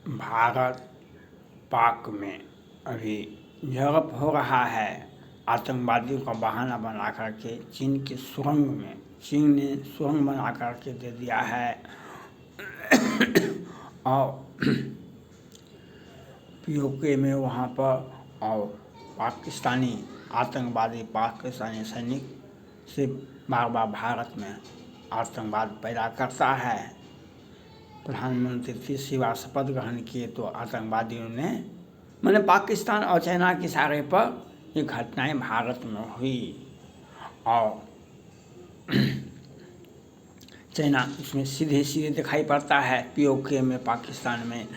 भारत पाक में अभी झड़प हो रहा है आतंकवादियों का बहाना बना करके। चीन की सुरंग में चीन ने सुरंग बना करके दे दिया है और पीओके में वहाँ पर और पाकिस्तानी आतंकवादी पाकिस्तानी सैनिक से बार बार भारत में आतंकवाद पैदा करता है। प्रधानमंत्री तीसरी बार शपथ ग्रहण किए तो आतंकवादियों ने मैंने पाकिस्तान और चाइना के इशारे पर ये घटनाएं भारत में हुई और चाइना इसमें सीधे सीधे दिखाई पड़ता है। पीओके में पाकिस्तान में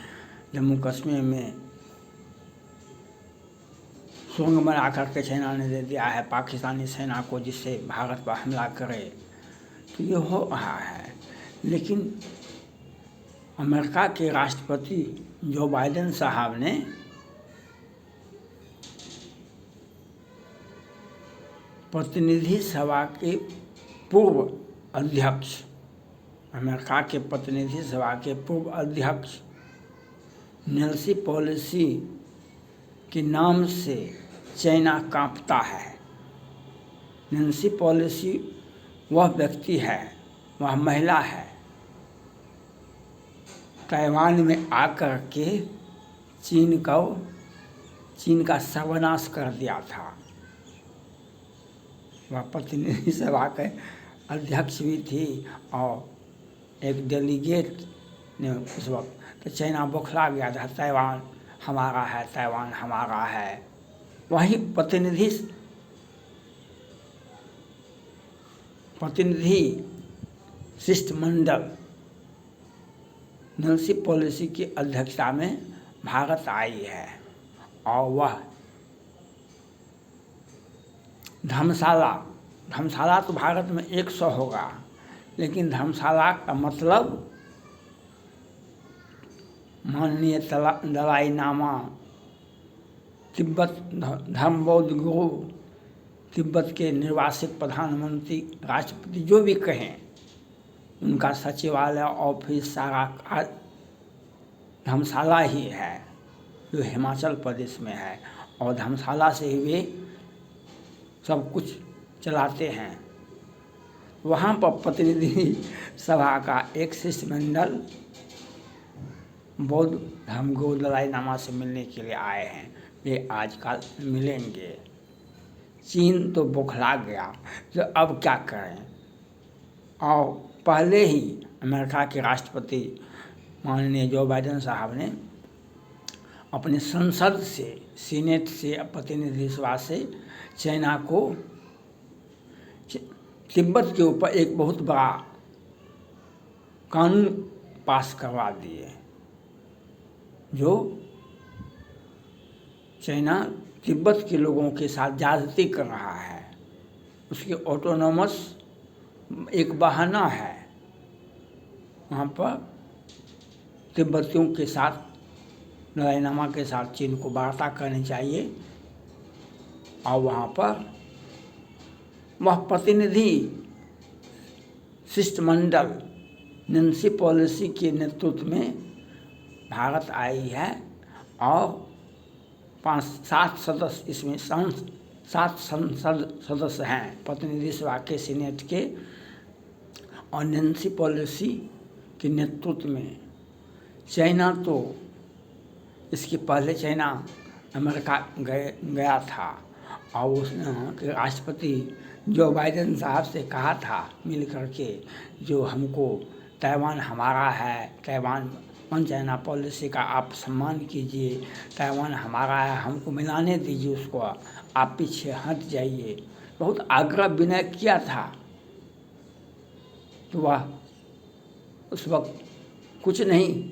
जम्मू कश्मीर में सुरंग बना करके चाइना ने दे दिया है पाकिस्तानी सेना को जिससे भारत पर हमला करे। तो ये हो रहा है। लेकिन अमेरिका के राष्ट्रपति जो बाइडेन साहब ने प्रतिनिधि सभा के पूर्व अध्यक्ष अमेरिका के प्रतिनिधि सभा के पूर्व अध्यक्ष नैन्सी पेलोसी के नाम से चाइना कांपता है। नैन्सी पेलोसी वह व्यक्ति है, वह महिला है, ताइवान में आकर के चीन का सर्वनाश कर दिया था। वह प्रतिनिधि सभा के अध्यक्ष भी थी और एक डेलीगेट ने उस वक्त तो चाइना बौखला गया था, ताइवान हमारा है, ताइवान हमारा है। वही प्रतिनिधि शिष्टमंडल नैन्सी पेलोसी की अध्यक्षता में भारत आई है और वह धर्मशाला तो भारत में 100 होगा, लेकिन धर्मशाला का मतलब माननीय दलाई लामा तिब्बत धर्म बौद्ध गुरु तिब्बत के निर्वासित प्रधानमंत्री राष्ट्रपति जो भी कहें उनका सचिवालय ऑफिस सारा धर्मशाला ही है जो हिमाचल प्रदेश में है और धर्मशाला से ही वे सब कुछ चलाते हैं। वहाँ पर प्रतिनिधि सभा का एक शिष्टमंडल बौद्ध धर्मगुरु दलाई लामा से मिलने के लिए आए हैं। वे आजकल मिलेंगे। चीन तो बौखला गया, तो अब क्या करें। और पहले ही अमेरिका के राष्ट्रपति माननीय जो बाइडेन साहब ने अपने संसद से सीनेट से प्रतिनिधि सभा से चाइना को तिब्बत के ऊपर एक बहुत बड़ा कानून पास करवा दिए जो चाइना तिब्बत के लोगों के साथ ज्यादती कर रहा है। उसकी ऑटोनोमस एक बहाना है। वहाँ पर तिब्बतियों के साथ दलाई लामा के साथ चीन को वार्ता करनी चाहिए और वहाँ पर वह प्रतिनिधि शिष्टमंडल नैन्सी पेलोसी के नेतृत्व में भारत आई है और 5-7 सदस्य इसमें 7 संसद सदस्य हैं प्रतिनिधि सभा के सीनेट के और नैन्सी पेलोसी के नेतृत्व में। चाइना तो इसके पहले चाइना अमेरिका गया था और उसने राष्ट्रपति जो बाइडेन साहब से कहा था मिल करके जो हमको ताइवान हमारा है, ताइवान वन चाइना पॉलिसी का आप सम्मान कीजिए, ताइवान हमारा है, हमको मिलाने दीजिए उसको, आप पीछे हट जाइए, बहुत आग्रह विनय किया था। तो वह उस वक्त कुछ नहीं,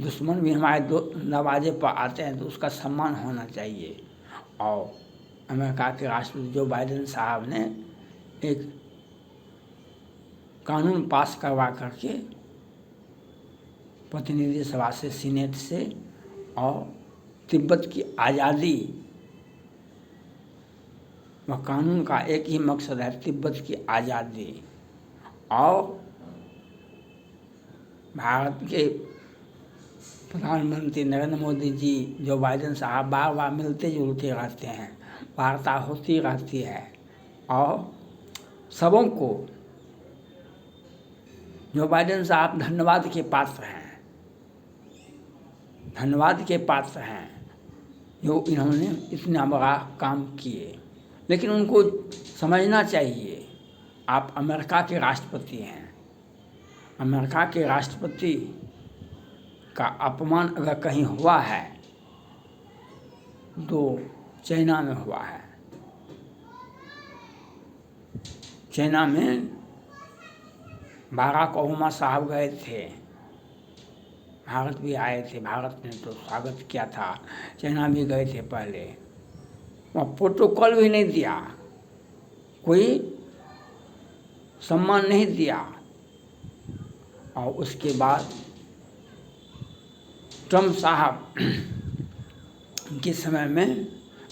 दुश्मन भी हमारे दरवाजे पर आते हैं तो उसका सम्मान होना चाहिए। और अमेरिका के राष्ट्रपति जो बाइडेन साहब ने एक कानून पास करवा करके प्रतिनिधि सभा से सीनेट से और तिब्बत की आज़ादी, वह कानून का एक ही मकसद है तिब्बत की आज़ादी और भारत के प्रधानमंत्री नरेंद्र मोदी जी, जो बाइडेन साहब बार बार मिलते जुलते रहते हैं, वार्ता होती रहती है और सबों को जो बाइडेन साहब धन्यवाद के पात्र हैं, धन्यवाद के पात्र हैं जो इन्होंने इतना बड़ा काम किए। लेकिन उनको समझना चाहिए, आप अमेरिका के राष्ट्रपति हैं, अमेरिका के राष्ट्रपति का अपमान अगर कहीं हुआ है तो चाइना में हुआ है। चाइना में बाराक ओबामा साहब गए थे, भारत भी आए थे, भारत ने तो स्वागत किया था, चाइना भी गए थे पहले, वहाँ प्रोटोकॉल भी नहीं दिया, कोई सम्मान नहीं दिया। और उसके बाद ट्रम्प साहब के समय में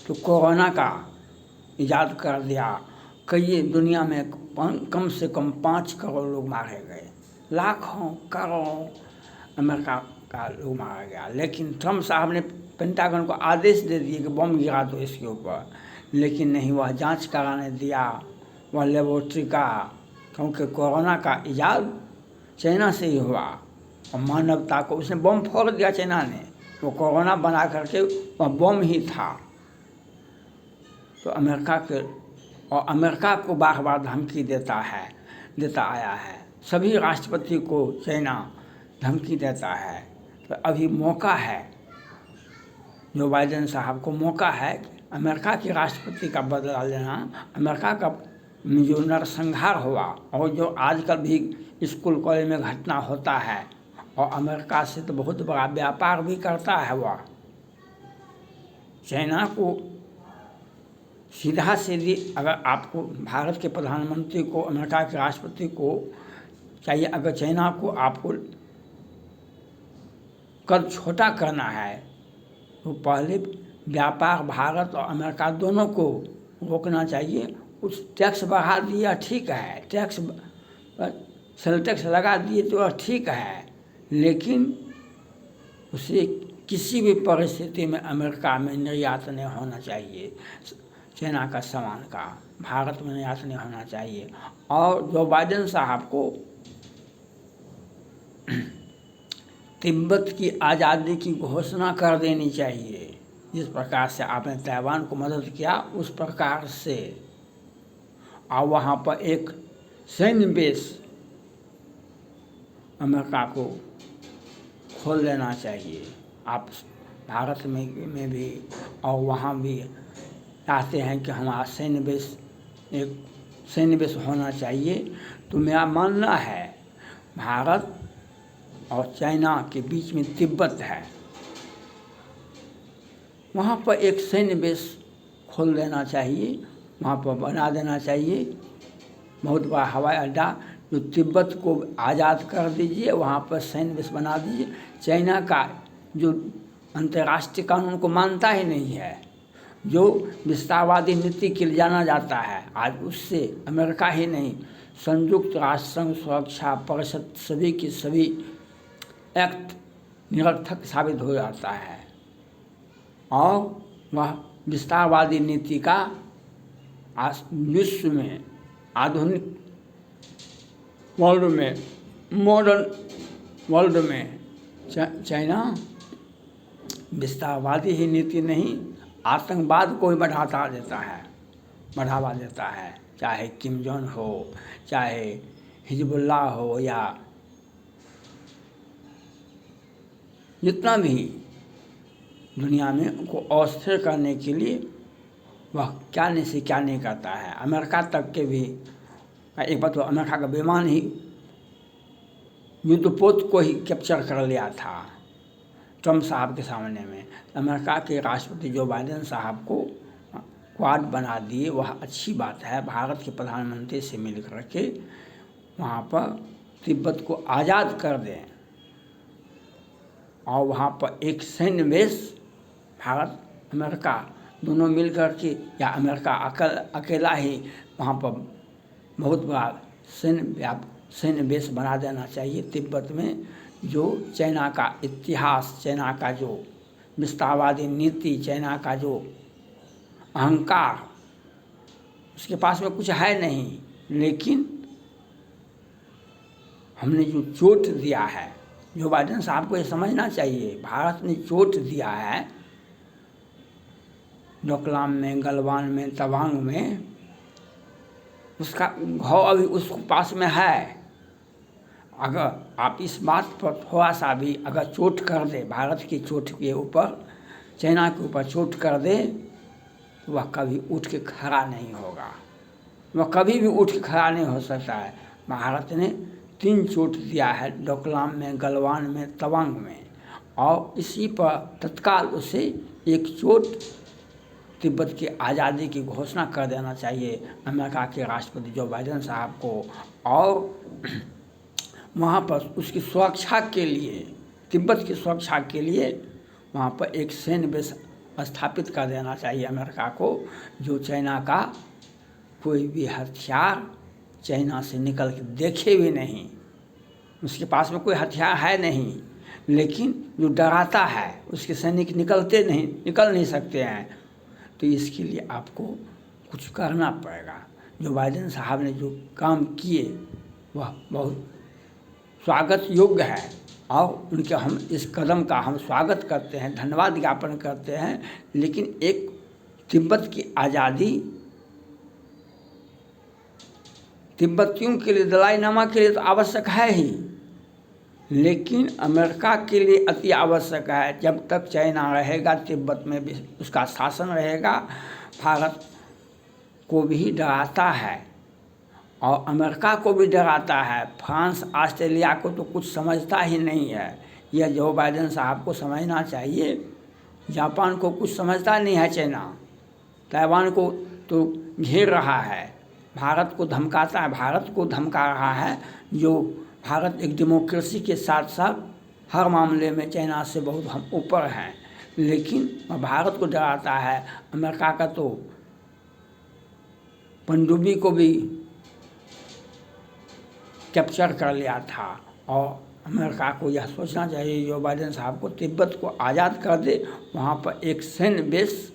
तो कोरोना का इजाद कर दिया, कई दुनिया में कम से कम 5 करोड़ लोग मारे गए, लाखों करोड़ों अमेरिका का लोग मारा गया। लेकिन ट्रम्प साहब ने पेंटागन को आदेश दे दिए कि बम गिरा दो इसके ऊपर, लेकिन नहीं, वह जांच कराने दिया, वह लेबोरेटरी का, क्योंकि कोरोना का इजाद चाइना से ही हुआ और मानवता को उसने बम फोड़ दिया चाइना ने, वो कोरोना बना करके वह बम ही था। तो अमेरिका को बार बार धमकी देता आया है, सभी राष्ट्रपति को चाइना धमकी देता है। तो अभी मौका है, जो बाइडेन साहब को मौका है अमेरिका के राष्ट्रपति का बदला लेना। अमेरिका का जो नरसंहार हुआ और जो आजकल भी स्कूल कॉलेज में घटना होता है, और अमेरिका से तो बहुत बड़ा व्यापार भी करता है वह, चाइना को सीधा सीधी, अगर आपको भारत के प्रधानमंत्री को, अमेरिका के राष्ट्रपति को चाहिए, अगर चाइना को आपको कद छोटा करना है तो पहले व्यापार भारत और अमेरिका दोनों को रोकना चाहिए। कुछ टैक्स बढ़ा दिया ठीक है, टैक्स सेल टैक्स लगा दिए तो ठीक है, लेकिन उसे किसी भी परिस्थिति में अमेरिका में निर्यात नहीं होना चाहिए, चाइना का सामान का भारत में निर्यात नहीं होना चाहिए। और जो बाइडेन साहब को तिब्बत की आज़ादी की घोषणा कर देनी चाहिए, जिस प्रकार से आपने ताइवान को मदद किया उस प्रकार से, और वहाँ पर एक सैन्य बेस अमेरिका को खोल देना चाहिए। आप भारत में भी और वहाँ भी चाहते हैं कि हमारा एक सैन्य बेस होना चाहिए। तो मेरा मानना है भारत और चाइना के बीच में तिब्बत है, वहाँ पर एक सैन्य बेस खोल देना चाहिए, वहाँ पर बना देना चाहिए बहुत बड़ा हवाई अड्डा, जो तिब्बत को आज़ाद कर दीजिए, वहाँ पर सैन्य बेस बना दीजिए। चाइना का जो अंतर्राष्ट्रीय कानून को मानता ही नहीं है, जो विस्तारवादी नीति के लिए जाना जाता है, आज उससे अमेरिका ही नहीं, संयुक्त राष्ट्र संघ सुरक्षा परिषद सभी की सभी एक्ट निरर्थक साबित हो जाता है। और वह विस्तारवादी नीति का विश्व में, आधुनिक वर्ल्ड में, मॉडर्न वर्ल्ड में चाइना विस्तारवादी ही नीति नहीं, आतंकवाद को भी बढ़ावा देता है, चाहे किम जोंग हो, चाहे हिजबुल्लाह हो, या जितना भी दुनिया में उनको अस्थिर करने के लिए वह क्या नहीं से क्या नहीं करता है। अमेरिका तक के भी, एक बार तो अमेरिका का विमान ही युद्धपोत को ही कैप्चर कर लिया था ट्रम्प साहब के सामने में। अमेरिका के राष्ट्रपति जो बाइडेन साहब को क्वाड बना दिए, वह अच्छी बात है। भारत के प्रधानमंत्री से मिल करके वहाँ पर तिब्बत को आज़ाद कर दें और वहाँ पर एक सैन्य बेस भारत अमेरिका दोनों मिल कर के, या अमेरिका अकेला ही वहाँ पर बहुत बड़ा सैन्य बेस बना देना चाहिए तिब्बत में, जो चाइना का इतिहास, चाइना का जो विस्तारवादी नीति, चाइना का जो अहंकार, उसके पास में कुछ है नहीं। लेकिन हमने जो चोट दिया है, जो बाइडेन साहब को ये समझना चाहिए, भारत ने चोट दिया है डोकलाम में, गलवान में, तवांग में, उसका घाव अभी उसके पास में है। अगर आप इस बात पर थोड़ा सा भी अगर चोट कर दे, भारत की चोट के ऊपर, चाइना के ऊपर चोट कर दे, तो वह कभी उठ के खड़ा नहीं होगा, वह कभी भी उठ के खड़ा नहीं हो सकता है। भारत ने 3 चोट दिया है, डोकलाम में, गलवान में, तवांग में, और इसी पर तत्काल उसे एक चोट तिब्बत की आज़ादी की घोषणा कर देना चाहिए अमेरिका के राष्ट्रपति जो बाइडेन साहब को, और वहाँ पर उसकी सुरक्षा के लिए, तिब्बत की सुरक्षा के लिए वहाँ पर एक सैन्य बेस स्थापित कर देना चाहिए अमेरिका को, जो चाइना का कोई भी हथियार चाइना से निकल के देखे भी नहीं, उसके पास में कोई हथियार है नहीं, लेकिन जो डराता है उसके सैनिक निकल नहीं सकते हैं। तो इसके लिए आपको कुछ करना पड़ेगा। जो बाइडेन साहब ने जो काम किए वह बहुत स्वागत योग्य है, और उनके हम इस कदम का हम स्वागत करते हैं, धन्यवाद ज्ञापन करते हैं। लेकिन एक तिब्बत की आज़ादी तिब्बतियों के लिए, दलाई लामा के लिए तो आवश्यक है ही, लेकिन अमेरिका के लिए अति आवश्यक है। जब तक चाइना रहेगा, तिब्बत में भी उसका शासन रहेगा। भारत को भी डराता है और अमेरिका को भी डराता है, फ्रांस, ऑस्ट्रेलिया को तो कुछ समझता ही नहीं है। यह जो बाइडेन साहब को समझना चाहिए। जापान को कुछ समझता नहीं है चाइना, ताइवान को तो घेर रहा है, भारत को धमकाता है, भारत को धमका रहा है। जो भारत एक डेमोक्रेसी के साथ साथ हर मामले में चाइना से बहुत हम ऊपर हैं, लेकिन वह भारत को डराता है। अमेरिका का तो पनडुब्बी को भी कैप्चर कर लिया था, और अमेरिका को यह सोचना चाहिए जो बाइडेन साहब को तिब्बत को आज़ाद कर दे, वहाँ पर एक सैन्य बेस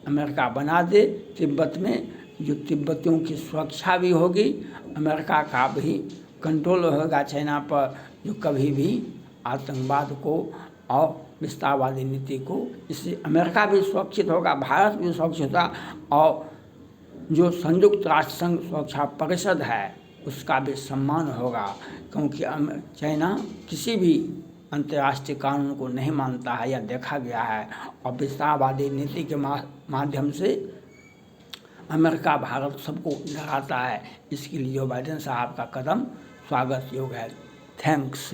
अमेरिका बना दे तिब्बत में, जो तिब्बतियों की सुरक्षा भी होगी, अमेरिका का भी कंट्रोल होगा चाइना पर, जो कभी भी आतंकवाद को और विस्तारवादी नीति को, इससे अमेरिका भी सुरक्षित होगा, भारत भी सुरक्षित होगा, और जो संयुक्त राष्ट्र संघ सुरक्षा परिषद है उसका भी सम्मान होगा। क्योंकि चाइना किसी भी अंतर्राष्ट्रीय कानून को नहीं मानता है, यह देखा गया है, और विस्तारवादी नीति के माध्यम से अमेरिका, भारत सबको डराता है। इसके लिए जो बाइडेन साहब का कदम स्वागत योग्य है। थैंक्स।